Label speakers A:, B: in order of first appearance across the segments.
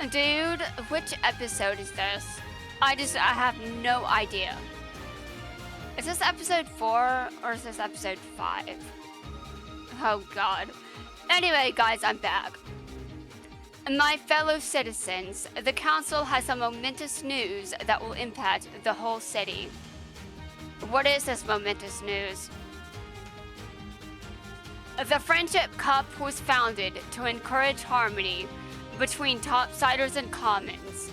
A: Dude, which episode is this? I have no idea. Is this episode 4 or is this episode 5? Oh god. Anyway, guys, I'm back. My fellow citizens, the council has some momentous news that will impact the whole city. What is this momentous news? The Friendship Cup was founded to encourage harmony between topsiders and commons.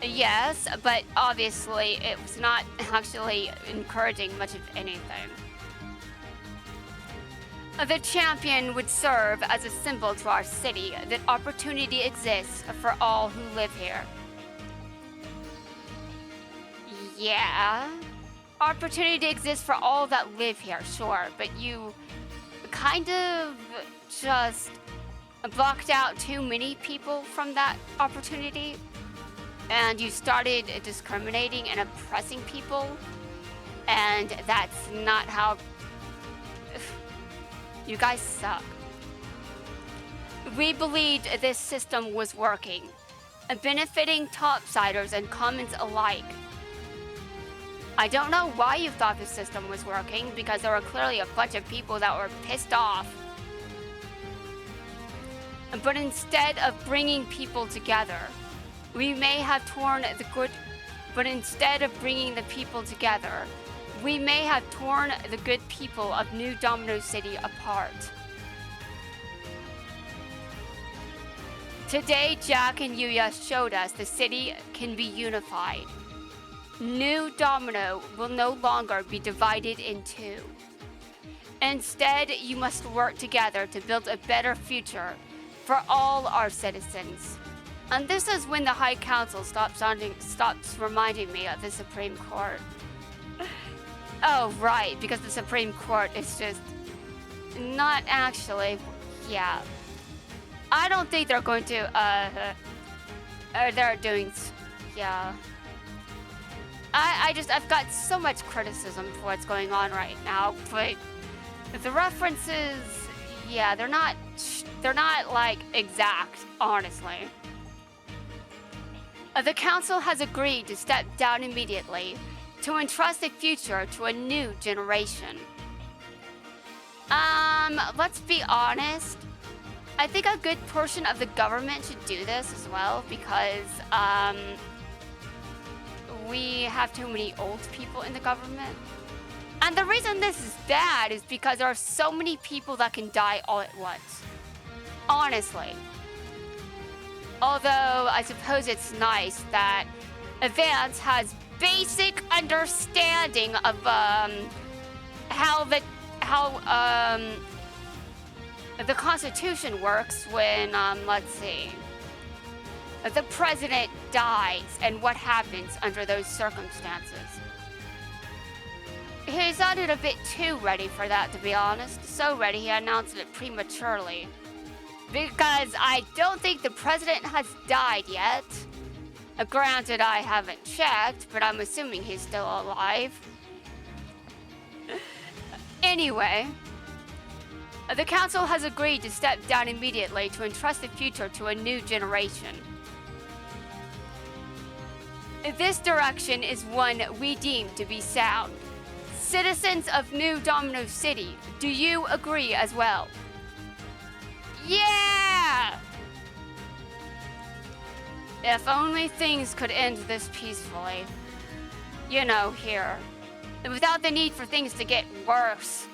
A: Yes, but obviously it was not actually encouraging much of anything. The champion would serve as a symbol to our city that opportunity exists for all who live here. Yeah, opportunity exists for all that live here, sure, but you kind of just blocked out too many people from that opportunity, and you started discriminating and oppressing people, and that's not how... You guys suck. We believed this system was working, benefiting topsiders and commons alike. I don't know why you thought the system was working, because there were clearly a bunch of people that were pissed off. But instead of bringing people together, we may have torn the good... But instead of bringing the people together, we may have torn the good people of New Domino City apart. Today, Jack and Yuya showed us the city can be unified. New Domino will no longer be divided in two. Instead, you must work together to build a better future for all our citizens. And this is when the High Council stops reminding me of the Supreme Court. Oh, right, because the Supreme Court is just not actually, yeah. I don't think they're going to, they're doing, yeah. I've got so much criticism for what's going on right now, but the references, yeah, they're not like exact, honestly. The council has agreed to step down immediately to entrust the future to a new generation. Let's be honest. I think a good portion of the government should do this as well, because, we have too many old people in the government. And the reason this is bad is because there are so many people that can die all at once. Honestly. Although, I suppose it's nice that Advance has basic understanding of how the Constitution works when let's see, the president dies and what happens under those circumstances. He sounded a bit too ready for that, to be honest. So ready he announced it prematurely. Because I don't think the president has died yet. Granted, I haven't checked, but I'm assuming he's still alive. Anyway, the council has agreed to step down immediately to entrust the future to a new generation. This direction is one we deem to be sound. Citizens of New Domino City, do you agree as well? Yeah! If only things could end this peacefully. You know, here. Without the need for things to get worse.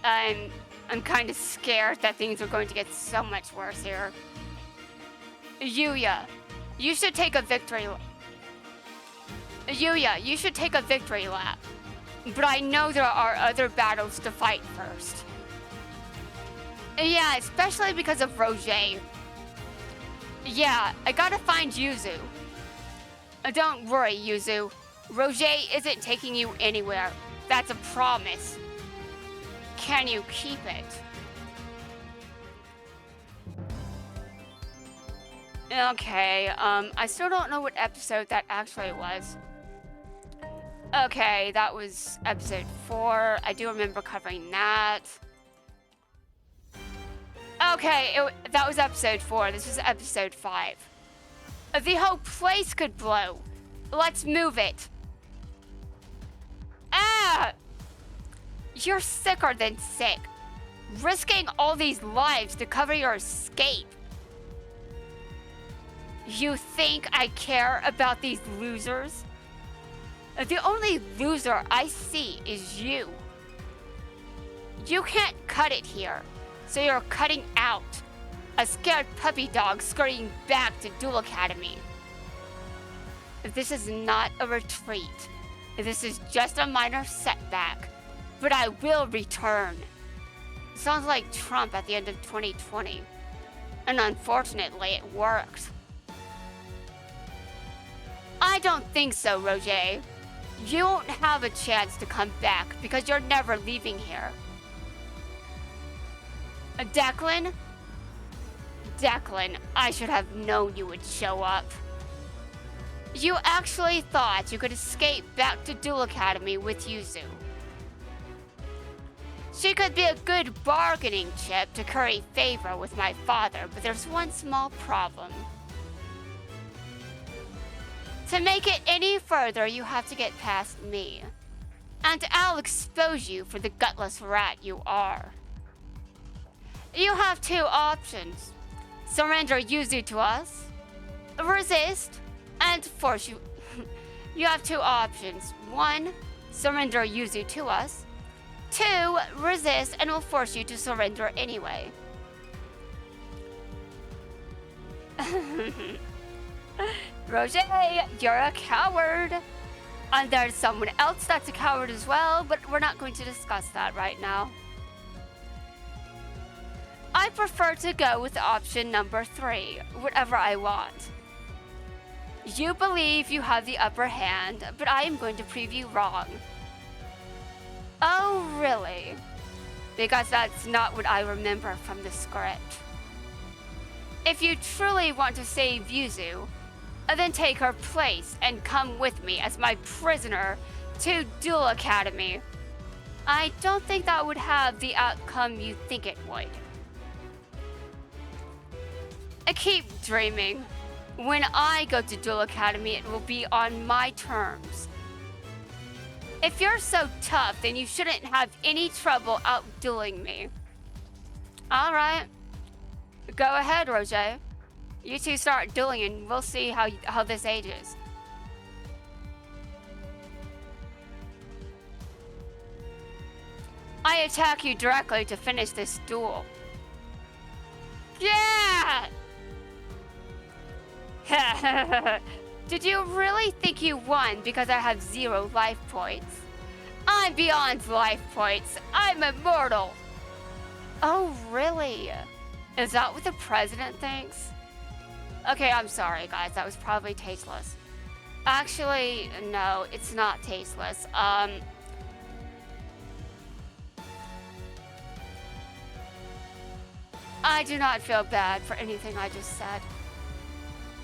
A: I'm kind of scared that things are going to get so much worse here. Yuya, you should take a victory lap. Yuya, you should take a victory lap. But I know there are other battles to fight first. Yeah, especially because of Roget. Yeah, I gotta find Yuzu. Don't worry, Yuzu. Roget isn't taking you anywhere. That's a promise. Can you keep it? Okay, I still don't know what episode that actually was. Okay, that was episode 4. I do remember covering that. Okay, that was episode 4. This is episode 5. The whole place could blow. Let's move it. Ah! You're sicker than sick. Risking all these lives to cover your escape. You think I care about these losers? The only loser I see is you. You can't cut it here, so you're cutting out. A scared puppy dog scurrying back to Duel Academy. This is not a retreat. This is just a minor setback, but I will return. Sounds like Trump at the end of 2020. And unfortunately, it worked. I don't think so, Roget. You won't have a chance to come back because you're never leaving here. Declan? Declan, I should have known you would show up. You actually thought you could escape back to Duel Academy with Yuzu. She could be a good bargaining chip to curry favor with my father, but there's one small problem. To make it any further, you have to get past me. And I'll expose you for the gutless rat you are. You have 2 options. Surrender Yuzu to us, resist, and force you. You have 2 options. 1, surrender Yuzu to us. 2, resist and we'll force you to surrender anyway. Roget, you're a coward. And there's someone else that's a coward as well, but we're not going to discuss that right now. I prefer to go with option number 3, whatever I want. You believe you have the upper hand, but I am going to prove you wrong. Oh, really? Because that's not what I remember from the script. If you truly want to save Yuzu, then take her place and come with me as my prisoner to Duel Academy. I don't think that would have the outcome you think it would. I keep dreaming. When I go to Duel Academy, it will be on my terms. If you're so tough, then you shouldn't have any trouble outdueling me. Alright. Go ahead, Roget. You two start dueling and we'll see how this ages. I attack you directly to finish this duel. Yeah! Did you really think you won because I have 0 life points? I'm beyond life points. I'm immortal. Oh, really? Is that what the president thinks? Okay, I'm sorry, guys. That was probably tasteless. Actually, no, it's not tasteless. I do not feel bad for anything I just said.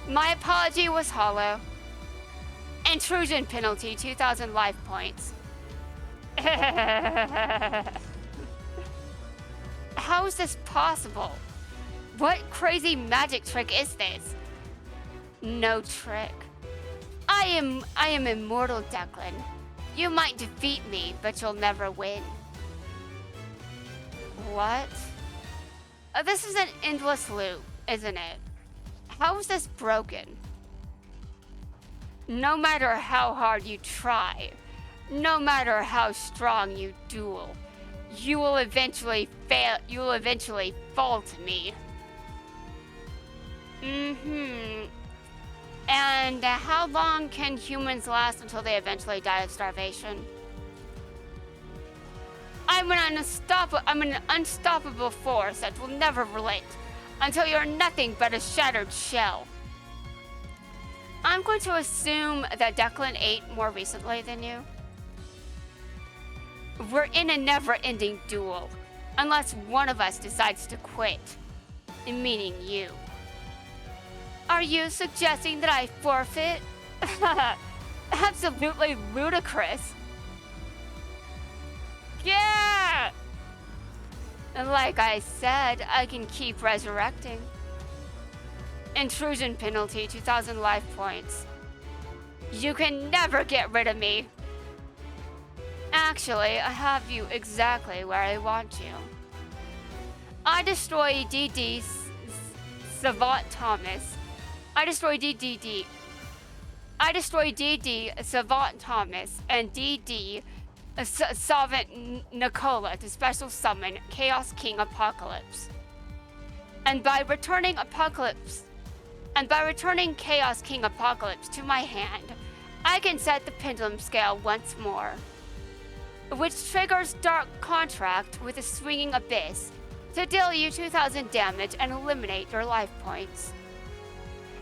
A: My apology was hollow. Intrusion penalty, 2,000 life points. How is this possible? What crazy magic trick is this? No trick. I am immortal, Declan. You might defeat me, but you'll never win. What? This is an endless loop, isn't it? How is this broken? No matter how hard you try, no matter how strong you duel, you will eventually fail. You will eventually fall to me. And how long can humans last until they eventually die of starvation? I'm an unstoppable force that will never relent until you're nothing but a shattered shell. I'm going to assume that Declan ate more recently than you. We're in a never-ending duel, unless one of us decides to quit, meaning you. Are you suggesting that I forfeit? Absolutely ludicrous. Yeah! Like I said, I can keep resurrecting. Intrusion penalty, 2,000 life points. You can never get rid of me. Actually, I have you exactly where I want you. I destroy DD Savant Thomas. I destroy DD Savant Thomas and DD Savant Nicola to special summon Chaos King Apocalypse. And by returning Chaos King Apocalypse to my hand, I can set the pendulum scale once more, which triggers Dark Contract with a Swinging Abyss to deal you 2,000 damage and eliminate your life points.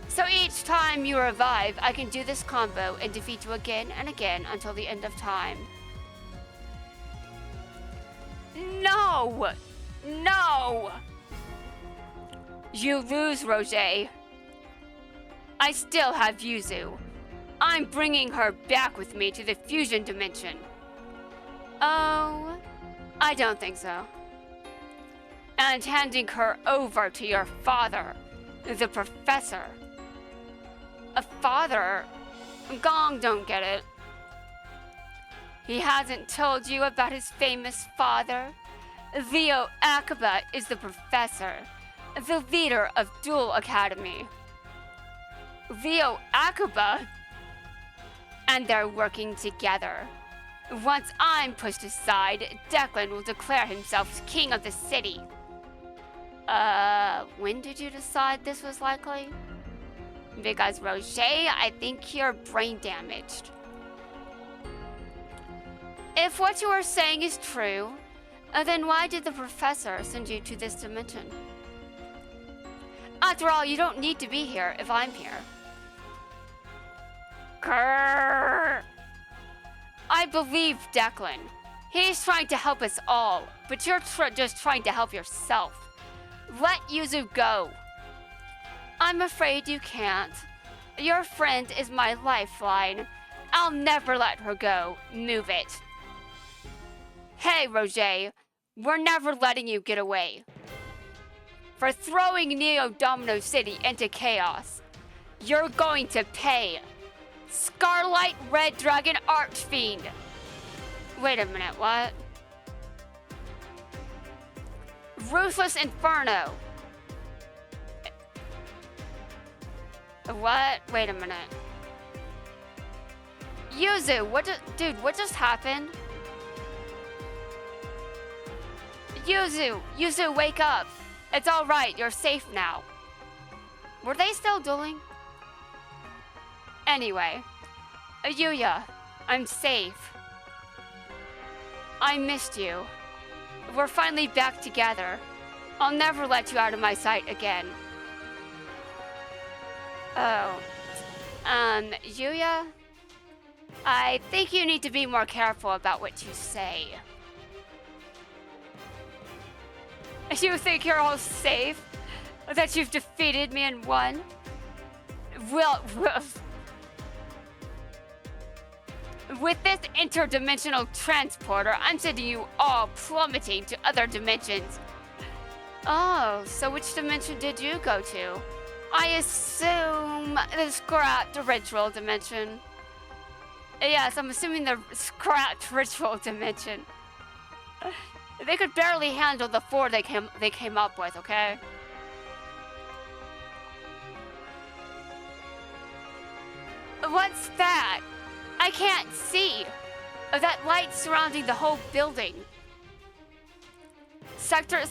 A: So each time you revive, I can do this combo and defeat you again and again until the end of time. No! No! You lose, Roget. I still have Yuzu. I'm bringing her back with me to the fusion dimension. Oh, I don't think so. And handing her over to your father, the professor. A father? Gong don't get it. He hasn't told you about his famous father? Leo Akaba is the professor, the leader of Duel Academy. Leo Akaba? And they're working together. Once I'm pushed aside, Declan will declare himself king of the city. When did you decide this was likely? Because, Roget, I think you're brain damaged. If what you are saying is true, then why did the professor send you to this dimension? After all, you don't need to be here if I'm here. Grrr. I believe Declan. He's trying to help us all, but you're just trying to help yourself. Let Yuzu go. I'm afraid you can't. Your friend is my lifeline. I'll never let her go. Move it. Hey, Roget, we're never letting you get away. For throwing Neo Domino City into chaos, you're going to pay. Scarlight Red Dragon Archfiend. Wait a minute, what? Ruthless Inferno. What? Wait a minute. Yuzu, what just happened? Yuzu, wake up. It's all right, you're safe now. Were they still dueling? Anyway, Yuya, I'm safe. I missed you. We're finally back together. I'll never let you out of my sight again. Oh, Yuya, I think you need to be more careful about what you say. You think you're all safe? That you've defeated me and won? Well, with this interdimensional transporter, I'm sending you all plummeting to other dimensions. Oh, so which dimension did you go to? I assume the scrapped ritual dimension. Yes, I'm assuming the scrapped ritual dimension. They could barely handle the 4 they came up with, okay? What's that? I can't see. That light surrounding the whole building. Sector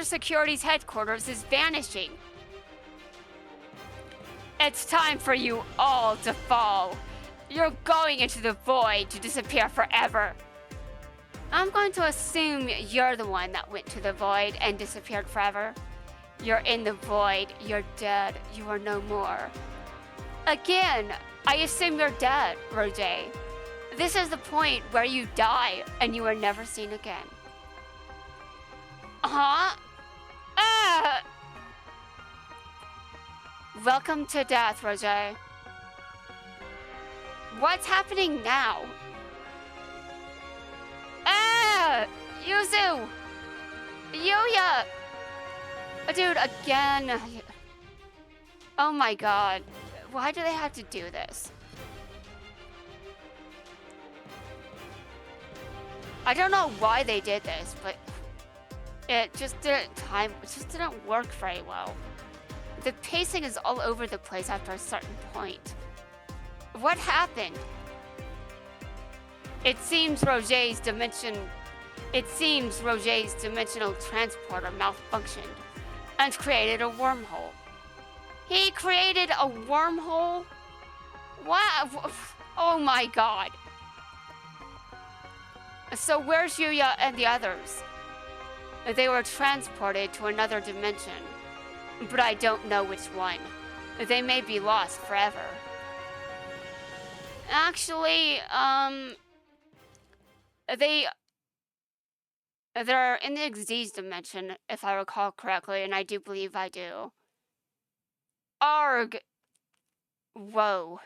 A: Security's headquarters is vanishing. It's time for you all to fall. You're going into the void to disappear forever. I'm going to assume you're the one that went to the void and disappeared forever. You're in the void. You're dead. You are no more. Again, I assume you're dead, Roget. This is the point where you die and you are never seen again. Huh? Ah! Welcome to death, Roget. What's happening now? Ah! Yuzu! Yuya! Dude, again. Oh my god. Why do they have to do this? I don't know why they did this, but it just didn't work very well. The pacing is all over the place after a certain point. What happened? It seems Roget's dimensional transporter malfunctioned and created a wormhole. He created a wormhole? What? Oh my god. So where's Yuya and the others? They were transported to another dimension, but I don't know which one. They may be lost forever. Actually, they're in the Xyz dimension, if I recall correctly, and I do believe I do. Arg! Whoa.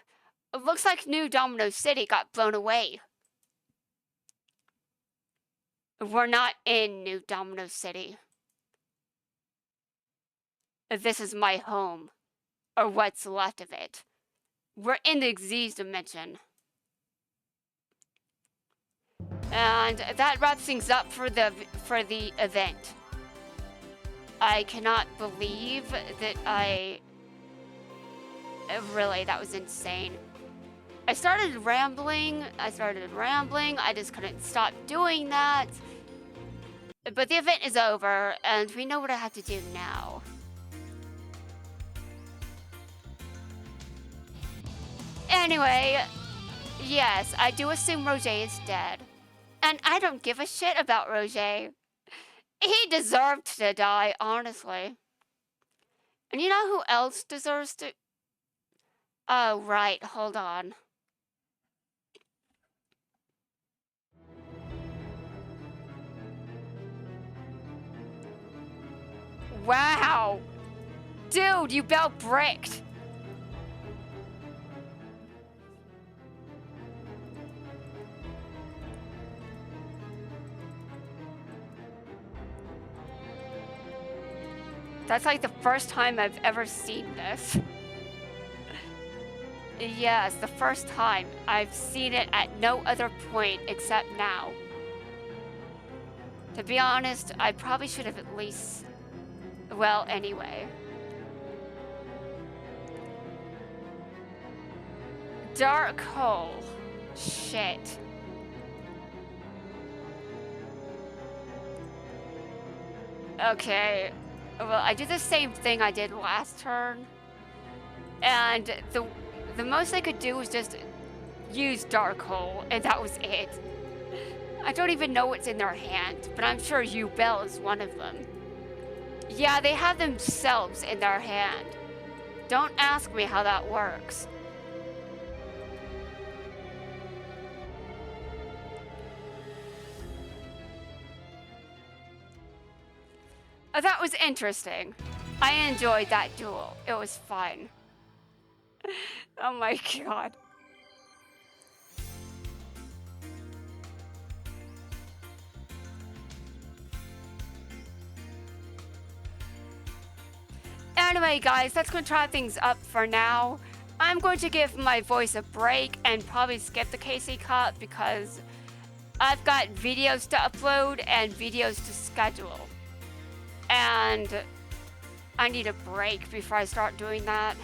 A: It looks like New Domino City got blown away. We're not in New Domino City. This is my home, or what's left of it. We're in the Xyz dimension. And that wraps things up for the event. I cannot believe that really, that was insane. I started rambling, I just couldn't stop doing that. But the event is over, and we know what I have to do now. Anyway, yes, I do assume Roget is dead. And I don't give a shit about Roget. He deserved to die, honestly. And you know who else deserves to... Oh, right, hold on. Wow! Dude, you about bricked! That's like the first time I've ever seen this. Yes, the first time. I've seen it at no other point except now. To be honest, I probably should have at least... Well, anyway. Dark hole. Shit. Okay. Well, I did the same thing I did last turn. And the most I could do was just use Dark Hole, and that was it. I don't even know what's in their hand, but I'm sure Bell is one of them. Yeah, they have themselves in their hand. Don't ask me how that works. That was interesting. I enjoyed that duel. It was fun. Oh my god. Anyway, guys, that's going to wrap things up for now. I'm going to give my voice a break and probably skip the KC Cup because I've got videos to upload and videos to schedule. And I need a break before I start doing that.